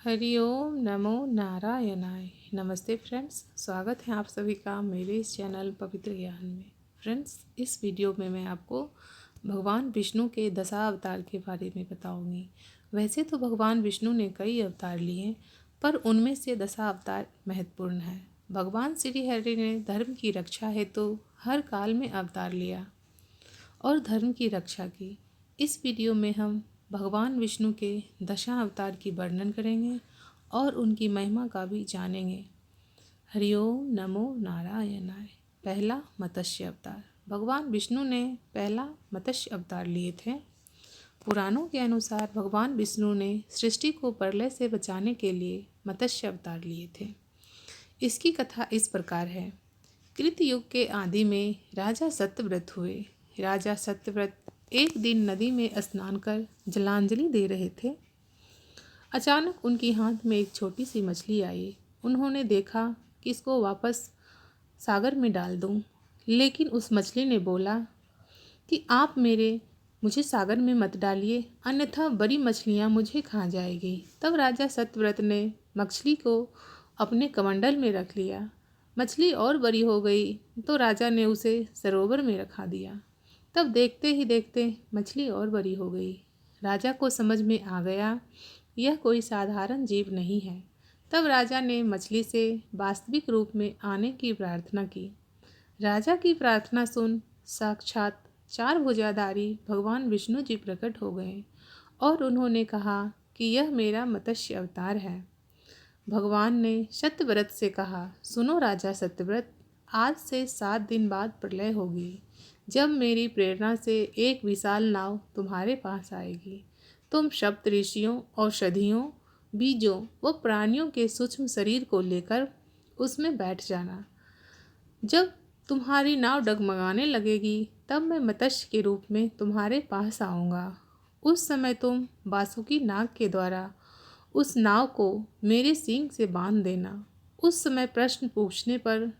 हरि ओम नमो नारायणाय। नमस्ते फ्रेंड्स, स्वागत है आप सभी का मेरे इस चैनल पवित्र ज्ञान में। फ्रेंड्स, इस वीडियो में मैं आपको भगवान विष्णु के दशावतार के बारे में बताऊंगी। वैसे तो भगवान विष्णु ने कई अवतार लिए, पर उनमें से दशावतार महत्वपूर्ण है। भगवान श्री हरि ने धर्म की रक्षा हेतु हर काल में अवतार लिया और धर्म की रक्षा की। इस वीडियो में हम भगवान विष्णु के दशावतार की वर्णन करेंगे और उनकी महिमा का भी जानेंगे। हरिओम नमो नारायणाय। पहला मत्स्य अवतार। भगवान विष्णु ने पहला मत्स्य अवतार लिए थे। पुराणों के अनुसार भगवान विष्णु ने सृष्टि को प्रलय से बचाने के लिए मत्स्य अवतार लिए थे। इसकी कथा इस प्रकार है। कृतयुग के आदि में राजा सत्यव्रत हुए। राजा सत्यव्रत एक दिन नदी में स्नान कर जलांजलि दे रहे थे। अचानक उनके हाथ में एक छोटी सी मछली आई। उन्होंने देखा कि इसको वापस सागर में डाल दूं, लेकिन उस मछली ने बोला कि आप मुझे सागर में मत डालिए, अन्यथा बड़ी मछलियां मुझे खा जाएगी। तब राजा सत्यव्रत ने मछली को अपने कमंडल में रख लिया। मछली और बड़ी हो गई तो राजा ने उसे सरोवर में रखा दिया। तब देखते ही देखते मछली और बड़ी हो गई। राजा को समझ में आ गया यह कोई साधारण जीव नहीं है। तब राजा ने मछली से वास्तविक रूप में आने की प्रार्थना की। राजा की प्रार्थना सुन साक्षात चार भुजाधारी भगवान विष्णु जी प्रकट हो गए और उन्होंने कहा कि यह मेरा मत्स्य अवतार है। भगवान ने सत्यव्रत से कहा, सुनो राजा सत्यव्रत, आज से 7 दिन बाद प्रलय होगी, जब मेरी प्रेरणा से एक विशाल नाव तुम्हारे पास आएगी। तुम सप्त ऋषियों, औषधियों, बीजों व प्राणियों के सूक्ष्म शरीर को लेकर उसमें बैठ जाना। जब तुम्हारी नाव डगमगाने लगेगी तब मैं मत्स्य के रूप में तुम्हारे पास आऊँगा। उस समय तुम वासुकी नाग के द्वारा उस नाव को मेरे सींग से बांध देना। उस समय प्रश्न पूछने पर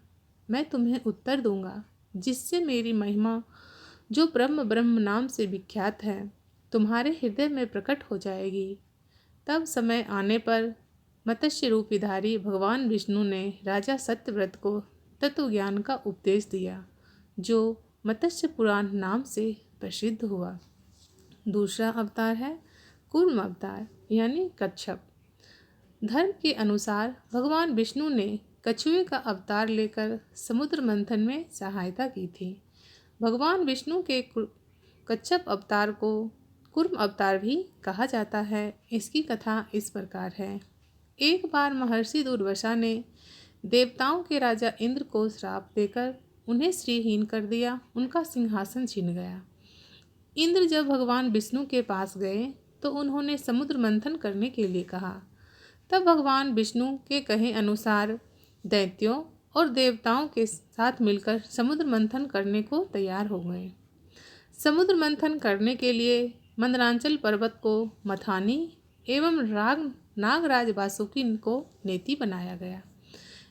मैं तुम्हें उत्तर दूंगा, जिससे मेरी महिमा, जो ब्रह्म नाम से विख्यात है, तुम्हारे हृदय में प्रकट हो जाएगी। तब समय आने पर मत्स्य रूपधारी भगवान विष्णु ने राजा सत्यव्रत को तत्व ज्ञान का उपदेश दिया, जो मत्स्य पुराण नाम से प्रसिद्ध हुआ। दूसरा अवतार है कूर्म अवतार, यानी कच्छप। धर्म के अनुसार भगवान विष्णु ने कछुए का अवतार लेकर समुद्र मंथन में सहायता की थी। भगवान विष्णु के कच्छप अवतार को कूर्म अवतार भी कहा जाता है। इसकी कथा इस प्रकार है। एक बार महर्षि दुर्वासा ने देवताओं के राजा इंद्र को श्राप देकर उन्हें श्रीहीन कर दिया। उनका सिंहासन छिन गया। इंद्र जब भगवान विष्णु के पास गए तो उन्होंने समुद्र मंथन करने के लिए कहा। तब भगवान विष्णु के कहे अनुसार दैत्यों और देवताओं के साथ मिलकर समुद्र मंथन करने को तैयार हो गए। समुद्र मंथन करने के लिए मंदरांचल पर्वत को मथानी एवं नागराज वासुकी को नेति बनाया गया।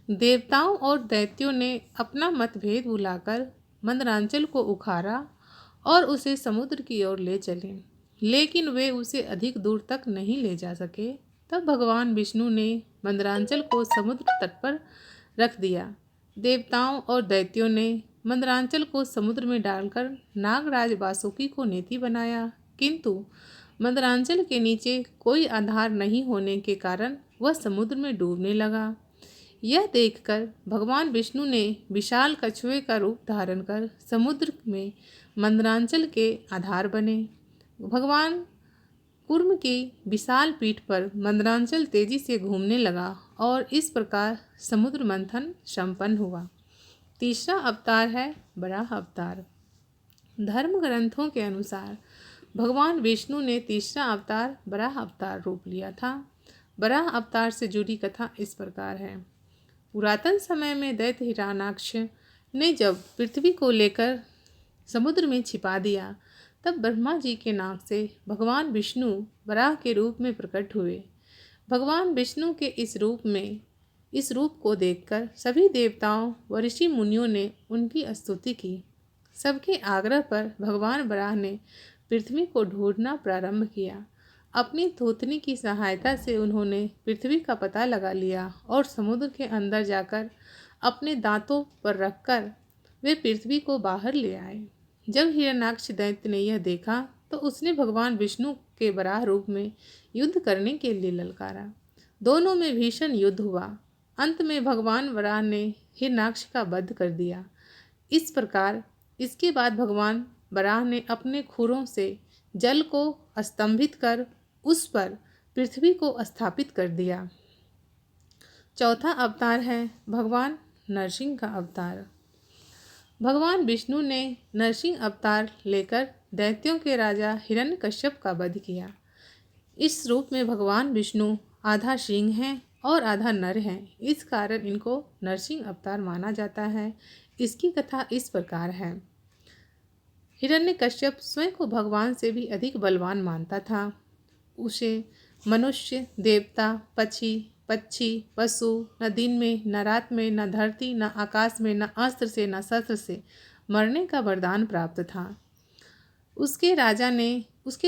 देवताओं और दैत्यों ने अपना मतभेद बुलाकर मंदरांचल को उखाड़ा और उसे समुद्र की ओर ले चले, लेकिन वे उसे अधिक दूर तक नहीं ले जा सके। तब भगवान विष्णु ने मंदरांचल को समुद्र तट पर रख दिया। देवताओं और दैत्यों ने मंदरांचल को समुद्र में डालकर नागराज वासुकी को नेति बनाया, किंतु मंदरांचल के नीचे कोई आधार नहीं होने के कारण वह समुद्र में डूबने लगा। यह देखकर भगवान विष्णु ने विशाल कछुए का रूप धारण कर समुद्र में मंदरांचल के आधार बने। भगवान कूर्म की विशाल पीठ पर मंदरांचल तेजी से घूमने लगा और इस प्रकार समुद्र मंथन संपन्न हुआ। तीसरा अवतार है वराह अवतार। धर्म ग्रंथों के अनुसार भगवान विष्णु ने तीसरा अवतार वराह अवतार रूप लिया था। वराह अवतार से जुड़ी कथा इस प्रकार है। पुरातन समय में दैत्य हिरण्याक्ष ने जब पृथ्वी को लेकर समुद्र में छिपा दिया, तब ब्रह्मा जी के नाक से भगवान विष्णु वराह के रूप में प्रकट हुए। भगवान विष्णु के इस रूप को देखकर सभी देवताओं व ऋषि मुनियों ने उनकी स्तुति की। सबके आग्रह पर भगवान वराह ने पृथ्वी को ढूंढना प्रारंभ किया। अपनी थूथनी की सहायता से उन्होंने पृथ्वी का पता लगा लिया और समुद्र के अंदर जाकर अपने दांतों पर रखकर वे पृथ्वी को बाहर ले आए। जब हिरण्याक्ष दैत्य ने यह देखा तो उसने भगवान विष्णु के वराह रूप में युद्ध करने के लिए ललकारा। दोनों में भीषण युद्ध हुआ। अंत में भगवान वराह ने हिरण्याक्ष का वध कर दिया। इस प्रकार इसके बाद भगवान वराह ने अपने खुरों से जल को स्तंभित कर उस पर पृथ्वी को स्थापित कर दिया। चौथा अवतार है भगवान नरसिंह का अवतार। भगवान विष्णु ने नरसिंह अवतार लेकर दैत्यों के राजा हिरण्यकश्यप का वध किया। इस रूप में भगवान विष्णु आधा सिंह हैं और आधा नर हैं। इस कारण इनको नरसिंह अवतार माना जाता है। इसकी कथा इस प्रकार है। हिरण्यकश्यप स्वयं को भगवान से भी अधिक बलवान मानता था। उसे मनुष्य, देवता, पक्षी, पशु, न दिन में न रात में, न धरती न आकाश में, न अस्त्र से न शस्त्र से मरने का वरदान प्राप्त था। उसके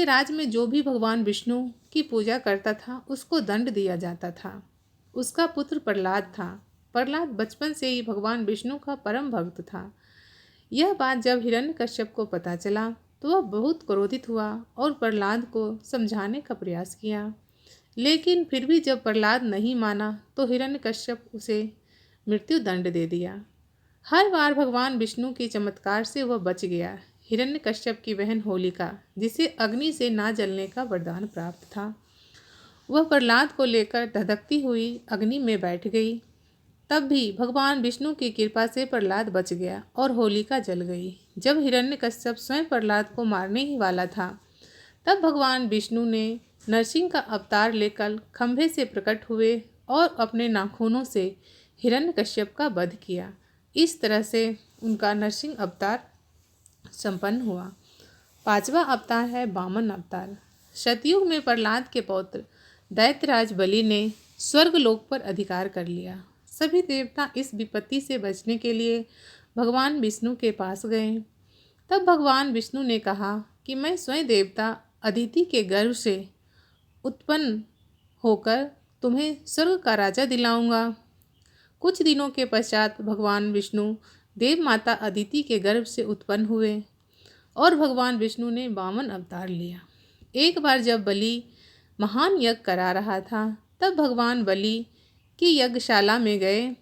राज में जो भी भगवान विष्णु की पूजा करता था उसको दंड दिया जाता था। उसका पुत्र प्रहलाद था। प्रहलाद बचपन से ही भगवान विष्णु का परम भक्त था। यह बात जब हिरण्यकश्यप को पता चला तो वह बहुत क्रोधित हुआ और प्रहलाद को समझाने का प्रयास किया। लेकिन फिर भी जब प्रहलाद नहीं माना तो हिरण्यकश्यप उसे मृत्यु दंड दे दिया। हर बार भगवान विष्णु के चमत्कार से वह बच गया। हिरण्यकश्यप की बहन होलिका, जिसे अग्नि से ना जलने का वरदान प्राप्त था, वह प्रहलाद को लेकर धधकती हुई अग्नि में बैठ गई। तब भी भगवान विष्णु की कृपा से प्रहलाद बच गया और होलिका जल गई। जब हिरण्यकश्यप स्वयं प्रहलाद को मारने ही वाला था तब भगवान विष्णु ने नरसिंह का अवतार लेकर खंभे से प्रकट हुए और अपने नाखूनों से हिरण्यकश्यप का वध किया। इस तरह से उनका नरसिंह अवतार संपन्न हुआ। पांचवा अवतार है वामन अवतार। सतयुग में प्रहलाद के पौत्र दैत्यराज बलि ने स्वर्गलोक पर अधिकार कर लिया। सभी देवता इस विपत्ति से बचने के लिए भगवान विष्णु के पास गए। तब भगवान विष्णु ने कहा कि मैं स्वयं देवता अदिति के गर्भ से उत्पन्न होकर तुम्हें स्वर्ग का राजा दिलाऊंगा। कुछ दिनों के पश्चात भगवान विष्णु देव माता अदिति के गर्भ से उत्पन्न हुए और भगवान विष्णु ने वामन अवतार लिया। एक बार जब बलि महान यज्ञ करा रहा था तब भगवान बलि की यज्ञशाला में गए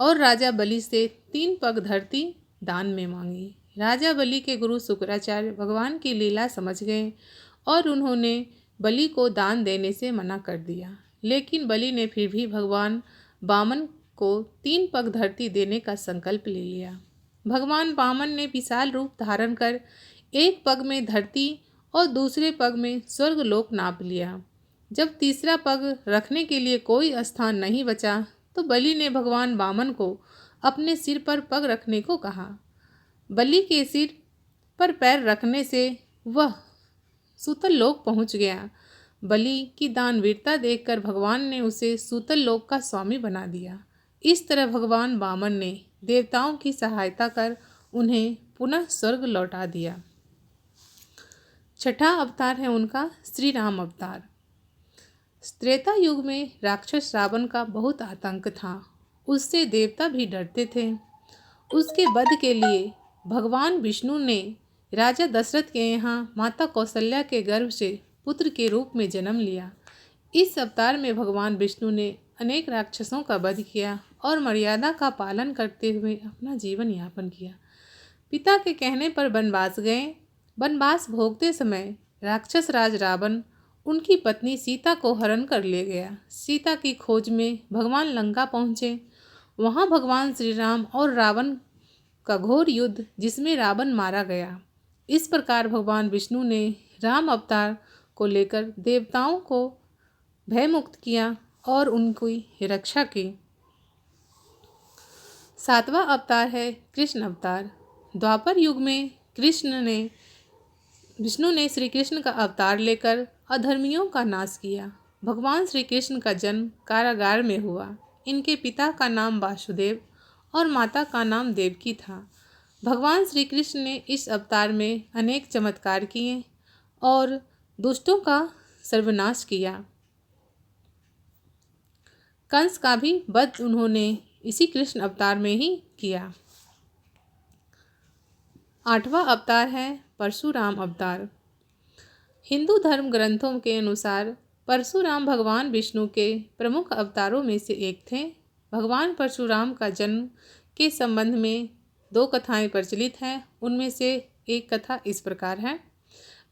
और राजा बलि से 3 पग धरती दान में मांगी। राजा बलि के गुरु शुक्राचार्य भगवान की लीला समझ गए और उन्होंने बलि को दान देने से मना कर दिया। लेकिन बलि ने फिर भी भगवान वामन को 3 पग धरती देने का संकल्प ले लिया। भगवान वामन ने विशाल रूप धारण कर एक पग में धरती और दूसरे पग में स्वर्गलोक नाप लिया। जब तीसरा पग रखने के लिए कोई स्थान नहीं बचा तो बलि ने भगवान वामन को अपने सिर पर पग रखने को कहा। बलि के सिर पर पैर रखने से वह सूतल लोक पहुंच गया। बलि की दानवीरता देखकर भगवान ने उसे सूतल लोक का स्वामी बना दिया। इस तरह भगवान वामन ने देवताओं की सहायता कर उन्हें पुनः स्वर्ग लौटा दिया। छठा अवतार है उनका श्री राम अवतार। त्रेता युग में राक्षस रावण का बहुत आतंक था। उससे देवता भी डरते थे। उसके वध के लिए भगवान विष्णु ने राजा दशरथ के यहाँ माता कौशल्या के गर्भ से पुत्र के रूप में जन्म लिया। इस अवतार में भगवान विष्णु ने अनेक राक्षसों का वध किया और मर्यादा का पालन करते हुए अपना जीवन यापन किया। पिता के कहने पर वनवास गए। वनवास भोगते समय राक्षस राज रावण उनकी पत्नी सीता को हरण कर ले गया। सीता की खोज में भगवान लंका पहुँचे। वहाँ भगवान श्री राम और रावण का घोर युद्ध जिसमें रावण मारा गया। इस प्रकार भगवान विष्णु ने राम अवतार को लेकर देवताओं को भयमुक्त किया और उनकी रक्षा की। सातवां अवतार है कृष्ण अवतार। द्वापर युग में विष्णु ने श्री कृष्ण का अवतार लेकर अधर्मियों का नाश किया। भगवान श्री कृष्ण का जन्म कारागार में हुआ। इनके पिता का नाम वासुदेव और माता का नाम देवकी था। भगवान श्री कृष्ण ने इस अवतार में अनेक चमत्कार किए और दुष्टों का सर्वनाश किया। कंस का भी वध उन्होंने इसी कृष्ण अवतार में ही किया। 8वां अवतार है परशुराम अवतार। हिंदू धर्म ग्रंथों के अनुसार परशुराम भगवान विष्णु के प्रमुख अवतारों में से एक थे। भगवान परशुराम का जन्म के संबंध में 2 कथाएं प्रचलित हैं। उनमें से एक कथा इस प्रकार है।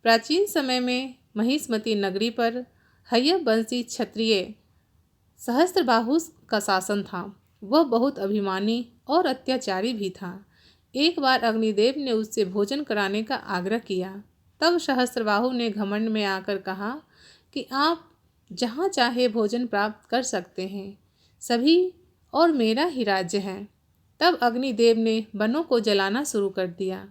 प्राचीन समय में महिष्मती नगरी पर हय्यव वंशी क्षत्रिय सहस्त्रबाहु का शासन था। वह बहुत अभिमानी और अत्याचारी भी था। एक बार अग्निदेव ने उससे भोजन कराने का आग्रह किया। तब सहस्त्रबाहु ने घमंड में आकर कहा कि आप जहाँ चाहे भोजन प्राप्त कर सकते हैं, सभी और मेरा ही राज्य है। तब अग्निदेव ने वनों को जलाना शुरू कर दिया।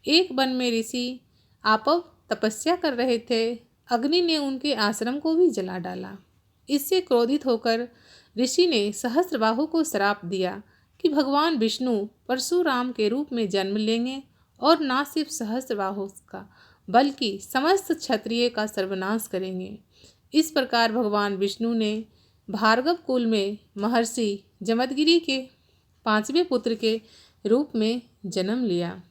एक वन में ऋषि आपव तपस्या कर रहे थे। अग्नि ने उनके आश्रम को भी जला डाला। इससे क्रोधित होकर ऋषि ने सहस्त्रबाहु को श्राप दिया कि भगवान विष्णु परशुराम के रूप में जन्म लेंगे और न सिर्फ सहस्त्रबाहु का बल्कि समस्त क्षत्रिय का सर्वनाश करेंगे। इस प्रकार भगवान विष्णु ने भार्गव कुल में महर्षि जमदगिरि के 5वें पुत्र के रूप में जन्म लिया।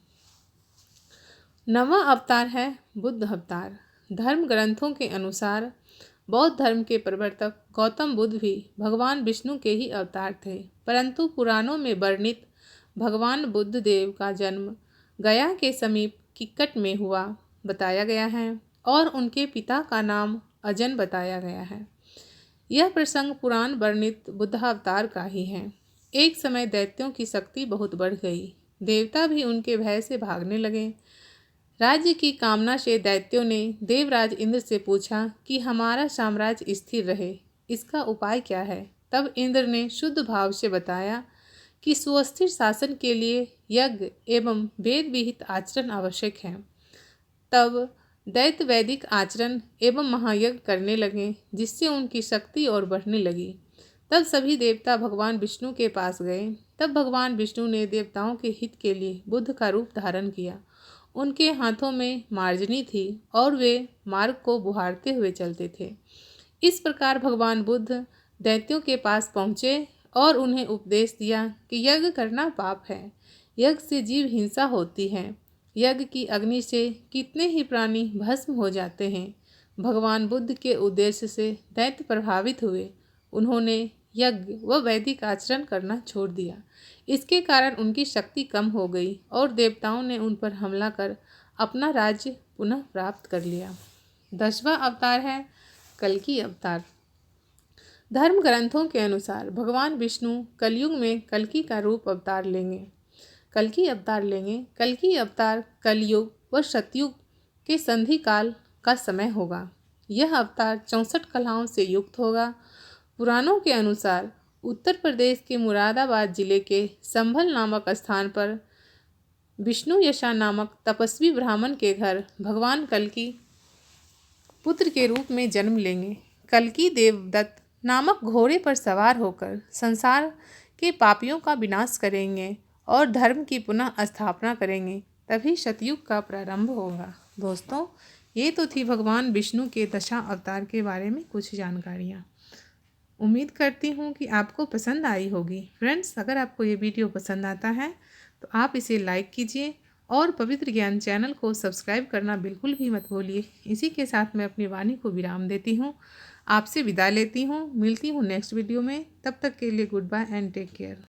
9वां अवतार है बुद्ध अवतार। धर्म ग्रंथों के अनुसार बौद्ध धर्म के प्रवर्तक गौतम बुद्ध भी भगवान विष्णु के ही अवतार थे, परंतु पुराणों में वर्णित भगवान बुद्ध देव का जन्म गया के समीप किक्कट में हुआ बताया गया है और उनके पिता का नाम अजन बताया गया है। यह प्रसंग पुराण वर्णित बुद्धावतार का ही है। एक समय दैत्यों की शक्ति बहुत बढ़ गई। देवता भी उनके भय से भागने लगे। राज्य की कामना से दैत्यों ने देवराज इंद्र से पूछा कि हमारा साम्राज्य स्थिर रहे, इसका उपाय क्या है। तब इंद्र ने शुद्ध भाव से बताया कि सुस्थिर शासन के लिए यज्ञ एवं वेद विहित आचरण आवश्यक है। तब दैत्य वैदिक आचरण एवं महायज्ञ करने लगे, जिससे उनकी शक्ति और बढ़ने लगी। तब सभी देवता भगवान विष्णु के पास गए। तब भगवान विष्णु ने देवताओं के हित के लिए बुद्ध का रूप धारण किया। उनके हाथों में मार्जनी थी और वे मार्ग को बुहारते हुए चलते थे। इस प्रकार भगवान बुद्ध दैत्यों के पास पहुँचे और उन्हें उपदेश दिया कि यज्ञ करना पाप है। यज्ञ से जीव हिंसा होती है। यज्ञ की अग्नि से कितने ही प्राणी भस्म हो जाते हैं। भगवान बुद्ध के उद्देश्य से दैत्य प्रभावित हुए। उन्होंने यज्ञ व वैदिक आचरण करना छोड़ दिया। इसके कारण उनकी शक्ति कम हो गई और देवताओं ने उन पर हमला कर अपना राज्य पुनः प्राप्त कर लिया। 10वां अवतार है कल्कि अवतार। धर्म ग्रंथों के अनुसार भगवान विष्णु कलयुग में कल्कि का रूप अवतार लेंगे। कल्कि अवतार कलयुग व सतयुग के संधि काल का समय होगा। यह अवतार 64 कलाओं से युक्त होगा। पुराणों के अनुसार उत्तर प्रदेश के मुरादाबाद जिले के संभल नामक स्थान पर विष्णु यशा नामक तपस्वी ब्राह्मण के घर भगवान कल्कि पुत्र के रूप में जन्म लेंगे। कल्कि देवदत्त नामक घोड़े पर सवार होकर संसार के पापियों का विनाश करेंगे और धर्म की पुनः स्थापना करेंगे। तभी सतयुग का प्रारंभ होगा। दोस्तों, ये तो थी भगवान विष्णु के दशा अवतार के बारे में कुछ जानकारियाँ। उम्मीद करती हूँ कि आपको पसंद आई होगी। फ्रेंड्स, अगर आपको ये वीडियो पसंद आता है तो आप इसे लाइक कीजिए और पवित्र ज्ञान चैनल को सब्सक्राइब करना बिल्कुल भी मत भूलिए। इसी के साथ मैं अपनी वाणी को विराम देती हूँ, आपसे विदा लेती हूँ। मिलती हूँ नेक्स्ट वीडियो में। तब तक के लिए goodbye and take care.